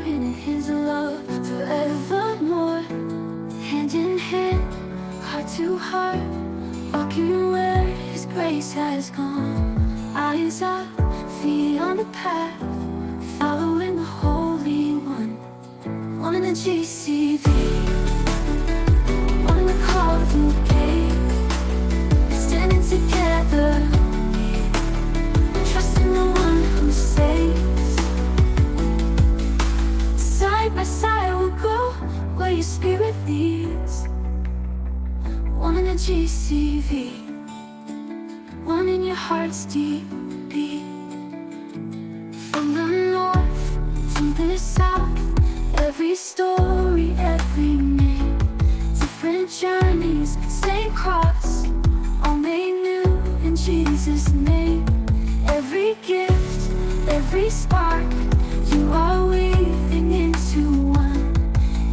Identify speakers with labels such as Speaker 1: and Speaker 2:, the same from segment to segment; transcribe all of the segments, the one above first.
Speaker 1: in His love forevermore. Hand in hand, heart to heart, walking where His grace has gone. Eyes up, feet on the path, following the Holy One. One in the GCV, one in the call You gave, standing together, trusting the One who saves. Side by side we'll go where Your Spirit leads. One in the GCV, one in your heart's deep beat. From the north to the south, every story, every name, different journeys, same cross, all made new in Jesus' name. Every gift, every spark, You are weaving into one.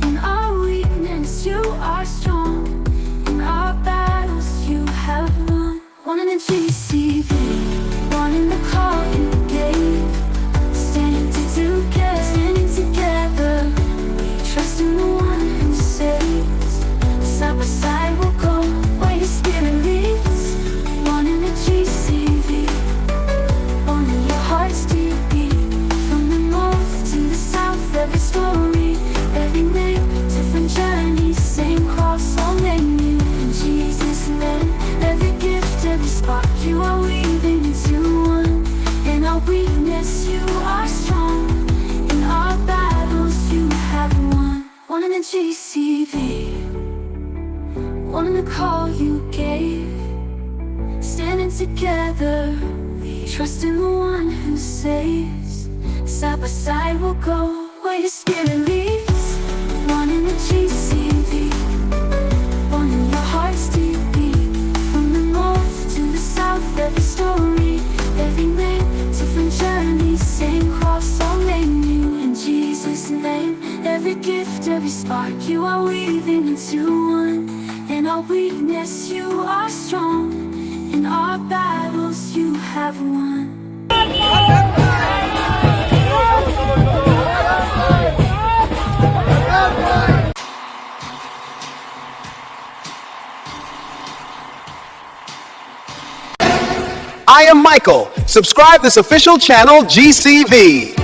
Speaker 1: In our weakness You are strong, in our battles You have won. One in the GCV, one in the call You gave, standing together, trusting the One who saves. Side by side we'll go where Your Spirit leads. One in the GCV, one in your heart's deep beat. From the north to the south, every story, every name, different journeys, same cross, all made new in Jesus' name. Every gift, every spark, You are weaving into one. In our weakness You are strong, in our battles You have won. One in the GCV, one in the call You gave, standing together, trusting the One who saves. Side by side we'll go where Your Spirit leads. One in the GCV, one in your heart's deep beat. From the north to the south, every story, every name, different journeys, same cross, all made new in Jesus' name. Every gift, every spark, You are weaving into one. In our weakness You are strong, in our battles You have won.
Speaker 2: I am Michael. Subscribe this official channel GCV.